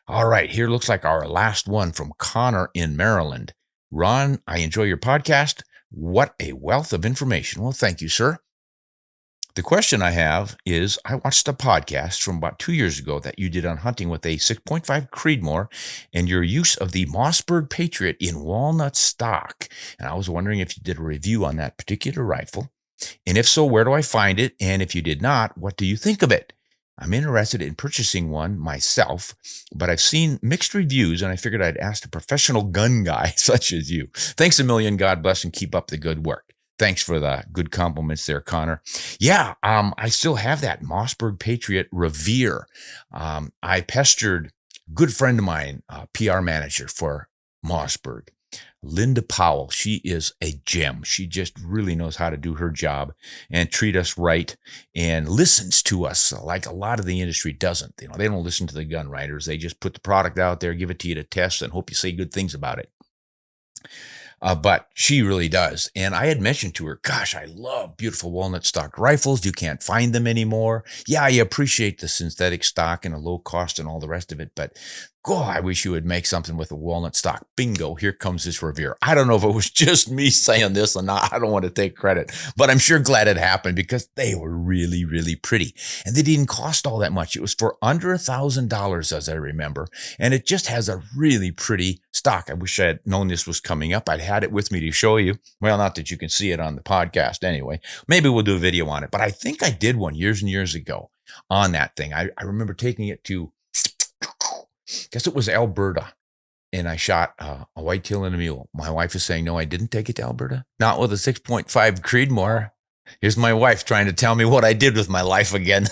All right, here looks like our last one from Connor in Maryland. Ron, I enjoy your podcast. What a wealth of information. Well, thank you, sir. The question I have is, I watched a podcast from about 2 years ago that you did on hunting with a 6.5 Creedmoor and your use of the Mossberg Patriot in walnut stock. And I was wondering if you did a review on that particular rifle. And if so, where do I find it? And if you did not, what do you think of it? I'm interested in purchasing one myself, but I've seen mixed reviews and I figured I'd ask a professional gun guy such as you. Thanks a million. God bless and keep up the good work. Thanks for the good compliments there, Connor. Yeah, I still have that Mossberg Patriot Revere. I pestered a good friend of mine, PR manager for Mossberg, Linda Powell. She is a gem. She just really knows how to do her job and treat us right and listens to us like a lot of the industry doesn't. You know, they don't listen to the gun writers. They just put the product out there, give it to you to test, and hope you say good things about it. But she really does. And I had mentioned to her, gosh, I love beautiful walnut stock rifles. You can't find them anymore. Yeah, I appreciate the synthetic stock and a low cost and all the rest of it. But God, I wish you would make something with a walnut stock. Bingo, here comes this Revere. I don't know if it was just me saying this or not. I don't want to take credit, but I'm sure glad it happened because they were really, really pretty. And they didn't cost all that much. It was for under $1,000, as I remember. And it just has a really pretty stock. I wish I had known this was coming up. I'd had it with me to show you. Well, not that you can see it on the podcast anyway. Maybe we'll do a video on it. But I think I did one years and years ago on that thing. I remember taking it to, guess it was Alberta, and I shot a whitetail and a mule. My wife is saying, no, I didn't take it to Alberta. Not with a 6.5 Creedmoor. Here's my wife trying to tell me what I did with my life again.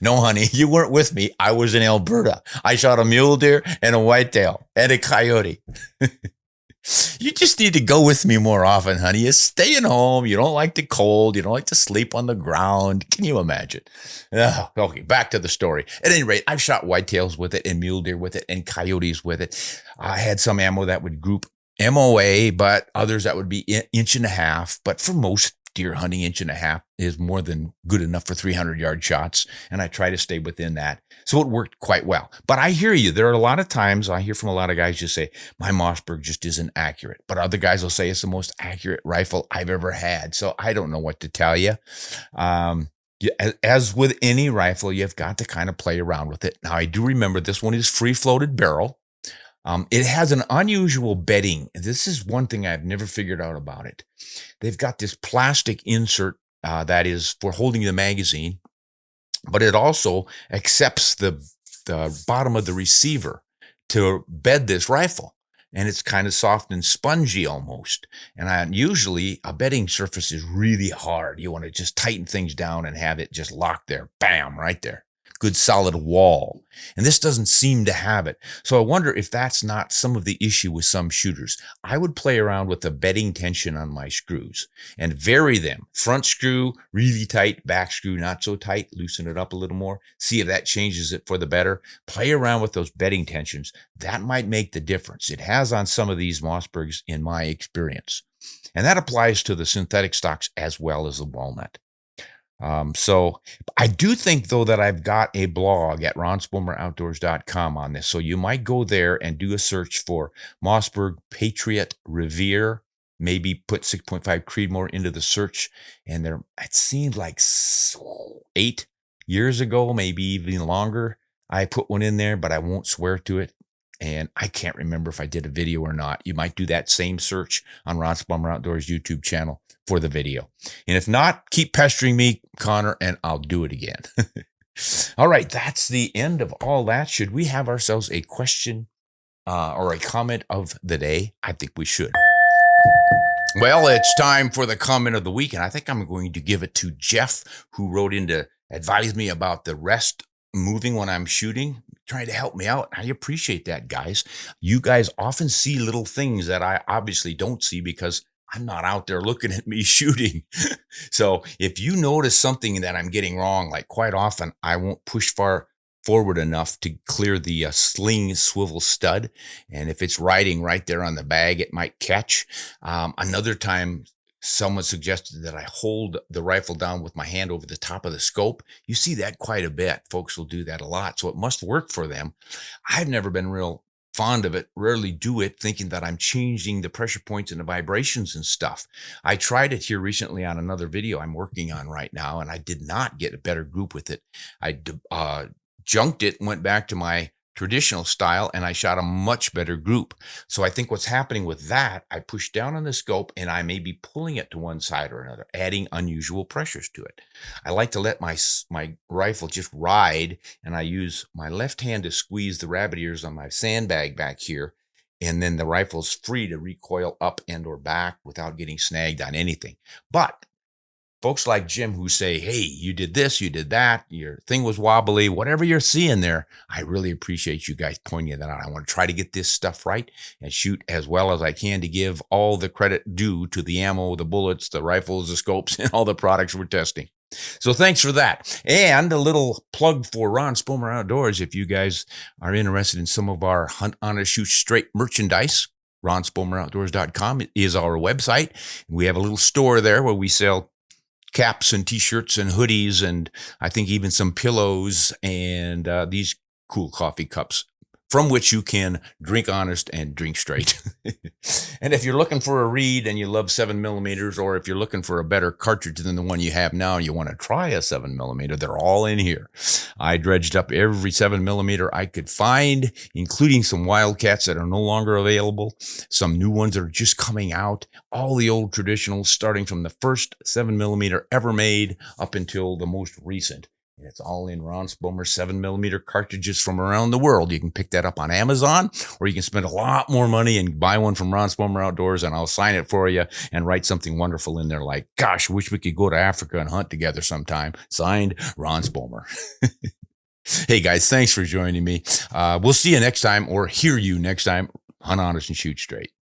No, honey, you weren't with me. I was in Alberta. I shot a mule deer and a whitetail and a coyote. You just need to go with me more often, honey. You're staying home. You don't like the cold. You don't like to sleep on the ground. Can you imagine? Okay, back to the story. At any rate, I've shot whitetails with it and mule deer with it and coyotes with it. I had some ammo that would group MOA, but others that would be 1.5 inches. But for most deer hunting, 1.5 inches is more than good enough for 300-yard shots. And I try to stay within that. So it worked quite well. But I hear you. There are a lot of times I hear from a lot of guys just say, my Mossberg just isn't accurate. But other guys will say it's the most accurate rifle I've ever had. So I don't know what to tell you. As with any rifle, you've got to kind of play around with it. Now, I do remember this one is free-floated barrel. It has an unusual bedding. This is one thing I've never figured out about it. They've got this plastic insert that is for holding the magazine, but it also accepts the bottom of the receiver to bed this rifle. And it's kind of soft and spongy almost. And usually a bedding surface is really hard. You want to just tighten things down and have it just locked there. Bam, right there. good solid wall. And this doesn't seem to have it. So I wonder if that's not some of the issue with some shooters. I would play around with the bedding tension on my screws and vary them. Front screw, really tight, back screw, not so tight, loosen it up a little more. See if that changes it for the better. Play around with those bedding tensions. That might make the difference. It has on some of these Mossbergs in my experience. And that applies to the synthetic stocks as well as the walnut. So I do think, though, that I've got a blog at ronspomeroutdoors.com on this. So you might go there and do a search for Mossberg Patriot Revere, maybe put 6.5 Creedmoor into the search. And there, it seemed like 8 years ago, maybe even longer, I put one in there, but I won't swear to it. And I can't remember if I did a video or not. You might do that same search on Ron Spomer Outdoors YouTube channel for the video. And if not, keep pestering me, Connor, and I'll do it again. All right, that's the end of all that. Should we have ourselves a question or a comment of the day? I think we should. Well, it's time for the comment of the week, and I think I'm going to give it to Jeff, who wrote in to advise me about the rest moving when I'm shooting, trying to help me out. I appreciate that, guys. You guys often see little things that I obviously don't see because I'm not out there looking at me shooting. So if you notice something that I'm getting wrong, like quite often, I won't push far forward enough to clear the sling swivel stud. And if it's riding right there on the bag, it might catch. Another time, someone suggested that I hold the rifle down with my hand over the top of the scope. You see that quite a bit. Folks will do that a lot. So it must work for them. I've never been real fond of it, rarely do it, thinking that I'm changing the pressure points and the vibrations and stuff. I tried it here recently on another video I'm working on right now, and I did not get a better group with it. I junked it and went back to my traditional style, and I shot a much better group. So I think what's happening with that, I push down on the scope and I may be pulling it to one side or another, adding unusual pressures to it. I like to let my rifle just ride, and I use my left hand to squeeze the rabbit ears on my sandbag back here, and then the rifle's free to recoil up and or back without getting snagged on anything. But folks like Jim who say, hey, you did this, you did that, your thing was wobbly, whatever you're seeing there, I really appreciate you guys pointing that out. I want to try to get this stuff right and shoot as well as I can to give all the credit due to the ammo, the bullets, the rifles, the scopes, and all the products we're testing. So thanks for that. And a little plug for Ron Spomer Outdoors. If you guys are interested in some of our Hunt Honest Shoot Straight merchandise, ronspomeroutdoors.com is our website. We have a little store there where we sell caps and t-shirts and hoodies, and I think even some pillows and these cool coffee cups from which you can drink honest and drink straight. And if you're looking for a reed and you love 7mm, or if you're looking for a better cartridge than the one you have now and you want to try a 7mm, they're all in here. I dredged up every 7mm I could find, including some Wildcats that are no longer available, some new ones that are just coming out, all the old traditionals, starting from the first 7mm ever made up until the most recent. And it's all in Ron Spomer 7mm cartridges from around the world. You can pick that up on Amazon, or you can spend a lot more money and buy one from Ron Spomer Outdoors, and I'll sign it for you and write something wonderful in there like, gosh, wish we could go to Africa and hunt together sometime. Signed, Ron Spomer. Hey, guys, thanks for joining me. We'll see you next time, or hear you next time. Hunt honest and shoot straight.